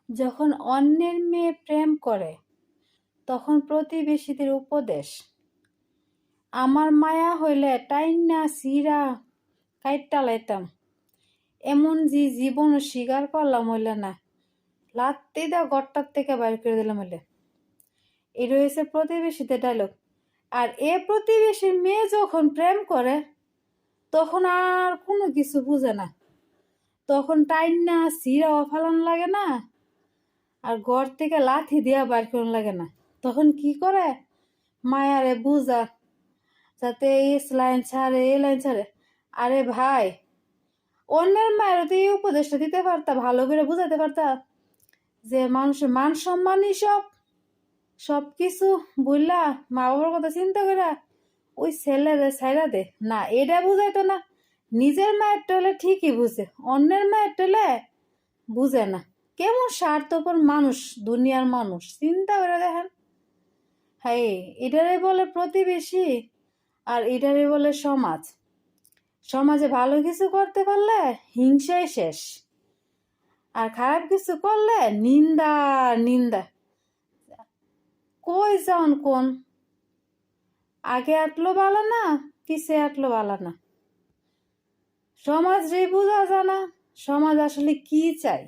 যখন অন্যের মেয়ে প্রেম করে তখন প্রতিবেশীদের উপদেশ, আমার মায়া হইলে টাইন্না সিরা কাইট্টা লাইতাম, এমন যে জীবন স্বীকার করলাম হইলে না, লাত্তি দা গড়টার থেকে বাইর করে দিলাম হইলে। এই রয়েছে প্রতিবেশীদের ডায়লগ। আর এ প্রতিবেশীর মেয়ে যখন প্রেম করে তখন আর কোনো কিছু বুঝে না, তখন টাইন্না সিরা ফালান লাগে না, আর ঘর থেকে লাথি দিয়া বাইর করুন লাগে না। তখন কি করে, মায়ারে বুঝা যাতে এই লাইন ছাড়ে এই লাইন ছাড়ে। আরে ভাই, অন্যের মায়ের তো এই উপদেশটা দিতে পারতা, ভালো করে বুঝাতে পারতা যে মানুষের মান সম্মানই সব কিছু বললা, মা বাবার কথা চিন্তা করে ওই ছেলেরে ছাইরা দে না, এটা বুঝাইতো না। নিজের মায়ের টলে ঠিকই বুঝে, অন্যের মায়ের টলে বুঝে না। কেমন স্বার্থপর মানুষ দুনিয়ার মানুষ, চিন্তা করে দেখেন। হ্যাঁ, এটারে বলে প্রতিবেশী আর এটারে বলে সমাজ। সমাজে ভালো কিছু করতে পারলে হিংসাই শেষ, আর খারাপ কিছু করলে নিন্দা নিন্দা। কই যান কোন, আগে আটলো বালা না পিছে আটলো বালা না। সমাজ রে বোঝা জানা সমাজ আসলে কি চাই।